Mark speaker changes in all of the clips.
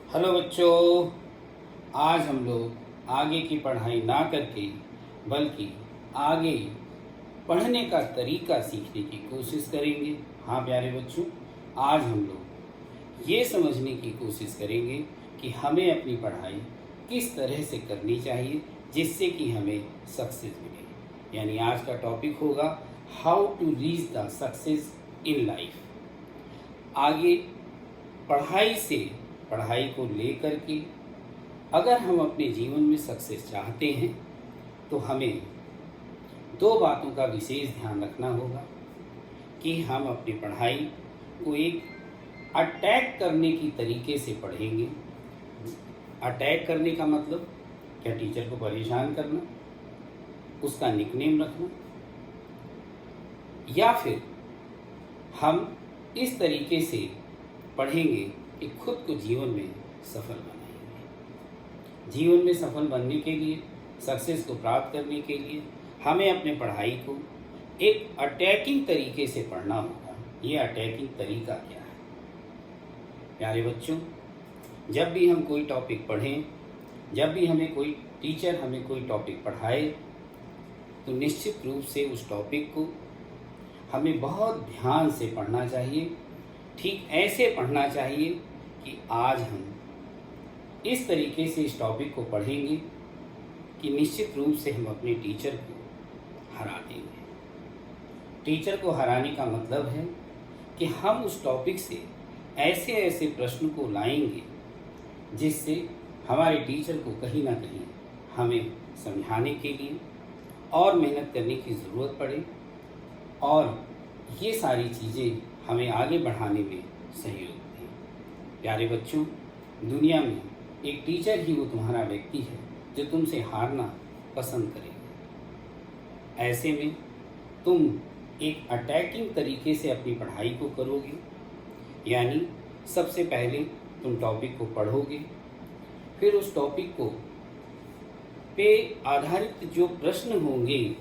Speaker 1: Hello बच्चों, आज हम लोग आगे की पढ़ाई ना करके बल्कि आगे पढ़ने का तरीका सीखने की कोशिश करेंगे। हाँ प्यारे बच्चों, आज हम लोग ये समझने की कोशिश करेंगे कि हमें अपनी पढ़ाई किस तरह से करनी चाहिए जिससे कि हमें सक्सेस मिले। यानी आज का टॉपिक होगा how to reach the success in life. आगे पढ़ाई को लेकर के अगर हम अपने जीवन में सक्सेस चाहते हैं तो हमें दो बातों का विशेष ध्यान रखना होगा कि हम अपनी पढ़ाई को एक अटैक करने की तरीके से पढ़ेंगे। अटैक करने का मतलब क्या? टीचर को परेशान करना, उसका निकनेम रखना, या फिर हम इस तरीके से पढ़ेंगे कि खुद को जीवन में सफल बनाएंगे। जीवन में सफल बनने के लिए, सक्सेस को प्राप्त करने के लिए हमें अपने पढ़ाई को एक अटैकिंग तरीके से पढ़ना होगा। ये अटैकिंग तरीका क्या है? प्यारे बच्चों, जब भी हम कोई टॉपिक पढ़ें, जब भी हमें कोई टीचर हमें कोई टॉपिक पढ़ाए तो निश्चित रूप से उस टॉपिक को हमें बहुत ध्यान से पढ़ना चाहिए। ठीक ऐसे पढ़ना चाहिए कि आज हम इस तरीके से इस टॉपिक को पढ़ेंगे कि निश्चित रूप से हम अपने टीचर को हरा देंगे। टीचर को हराने का मतलब है कि हम उस टॉपिक से ऐसे ऐसे प्रश्न को लाएंगे जिससे हमारे टीचर को कहीं ना कहीं हमें समझाने के लिए और मेहनत करने की ज़रूरत पड़े और ये सारी चीज़ें हमें आगे बढ़ाने में सहयोग दें। प्यारे बच्चों, दुनिया में एक टीचर ही वो तुम्हारा व्यक्ति है जो तुमसे हारना पसंद करेगा। ऐसे में तुम एक अटैकिंग तरीके से अपनी पढ़ाई को करोगे। यानी सबसे पहले तुम टॉपिक को पढ़ोगे, फिर उस टॉपिक को पे आधारित जो प्रश्न होंगे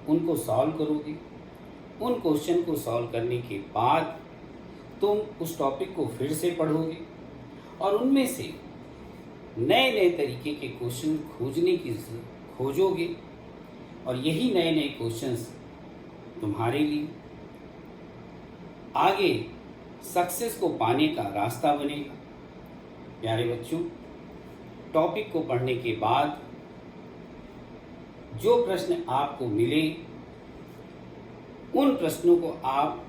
Speaker 1: उनको सॉल्व करोगे। उन क्वेश्चन को सॉल्व करने के बाद तुम उस टॉपिक को फिर से पढ़ोगे और उनमें से नए नए तरीके के क्वेश्चन खोजोगे और यही नए नए क्वेश्चंस तुम्हारे लिए आगे सक्सेस को पाने का रास्ता बनेगा। प्यारे बच्चों, टॉपिक को पढ़ने के बाद जो प्रश्न आपको मिले उन प्रश्नों को आप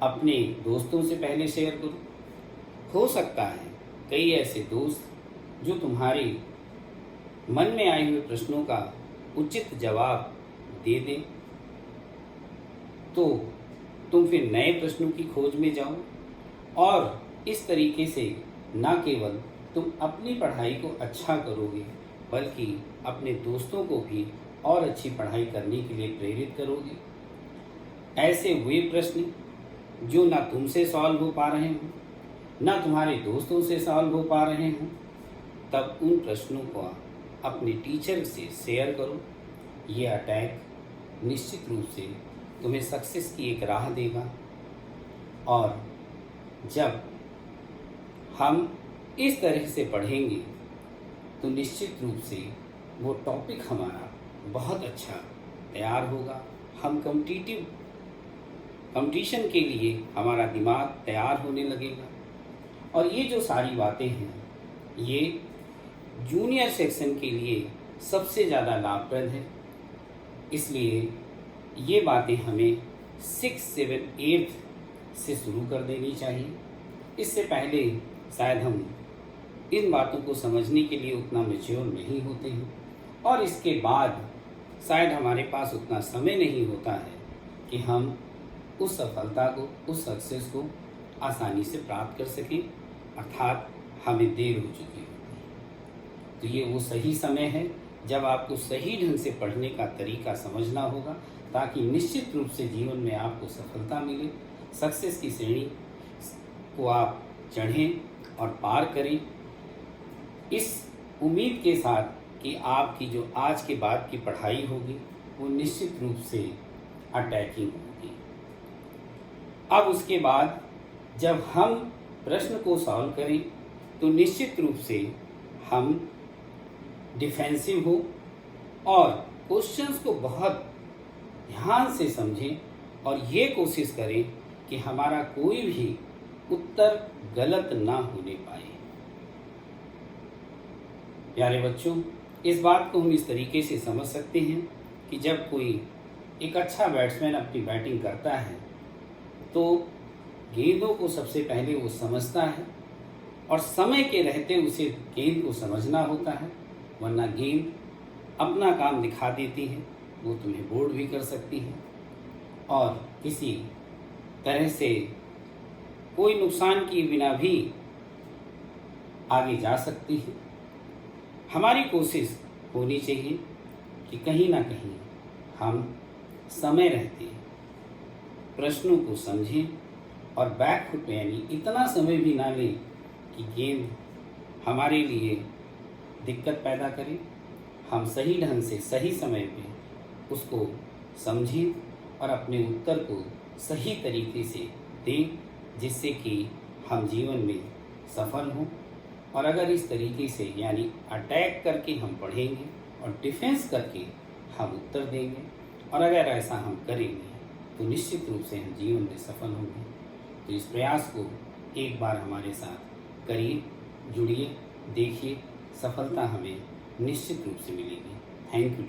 Speaker 1: अपने दोस्तों से पहले शेयर करो। हो सकता है कई ऐसे दोस्त जो तुम्हारे मन में आए हुए प्रश्नों का उचित जवाब दे दें, तो तुम फिर नए प्रश्नों की खोज में जाओ और इस तरीके से न केवल तुम अपनी पढ़ाई को अच्छा करोगे बल्कि अपने दोस्तों को भी और अच्छी पढ़ाई करने के लिए प्रेरित करोगे। ऐसे वे प्रश्न जो ना तुमसे सॉल्व हो पा रहे हों, ना तुम्हारे दोस्तों से सॉल्व हो पा रहे हों, तब उन प्रश्नों को अपने टीचर से शेयर करो। ये अटैक निश्चित रूप से तुम्हें सक्सेस की एक राह देगा और जब हम इस तरह से पढ़ेंगे तो निश्चित रूप से वो टॉपिक हमारा बहुत अच्छा तैयार होगा। हम कंपटीशन के लिए हमारा दिमाग तैयार होने लगेगा। और ये जो सारी बातें हैं ये जूनियर सेक्शन के लिए सबसे ज़्यादा लाभप्रद है। इसलिए ये बातें हमें 6, 7, 8 से शुरू कर देनी चाहिए। इससे पहले शायद हम इन बातों को समझने के लिए उतना मैच्योर नहीं होते हैं और इसके बाद शायद हमारे पास उतना समय नहीं होता है कि हम उस सफलता को, उस सक्सेस को आसानी से प्राप्त कर सकें, अर्थात हमें देर हो चुकी होती है। तो ये वो सही समय है जब आपको सही ढंग से पढ़ने का तरीका समझना होगा ताकि निश्चित रूप से जीवन में आपको सफलता मिले, सक्सेस की श्रेणी को आप चढ़ें और पार करें। इस उम्मीद के साथ कि आपकी जो आज के बाद की पढ़ाई होगी वो निश्चित रूप से अटैकिंग होगी। अब उसके बाद जब हम प्रश्न को सॉल्व करें तो निश्चित रूप से हम डिफेंसिव हो और क्वेश्चंस को बहुत ध्यान से समझें और ये कोशिश करें कि हमारा कोई भी उत्तर गलत ना होने पाए। प्यारे बच्चों, इस बात को हम इस तरीके से समझ सकते हैं कि जब कोई एक अच्छा बैट्समैन अपनी बैटिंग करता है तो गेंदों को सबसे पहले वो समझता है और समय के रहते उसे गेंद को समझना होता है, वरना गेंद अपना काम दिखा देती है, वो तुम्हें बोल्ड भी कर सकती है और किसी तरह से कोई नुकसान किए बिना भी आगे जा सकती है। हमारी कोशिश होनी चाहिए कि कहीं ना कहीं हम समय रहते प्रश्नों को समझें और बैक फुट में यानी इतना समय भी ना लें कि गेंद हमारे लिए दिक्कत पैदा करे। हम सही ढंग से सही समय पे उसको समझें और अपने उत्तर को सही तरीके से दें, जिससे कि हम जीवन में सफल हों। और अगर इस तरीके से यानी अटैक करके हम पढ़ेंगे और डिफेंस करके हम उत्तर देंगे और अगर ऐसा हम करेंगे तो निश्चित रूप से हम जीवन में सफल होंगे। तो इस प्रयास को एक बार हमारे साथ करिए, जुड़िए, देखिए, सफलता हमें निश्चित रूप से मिलेगी। Thank you.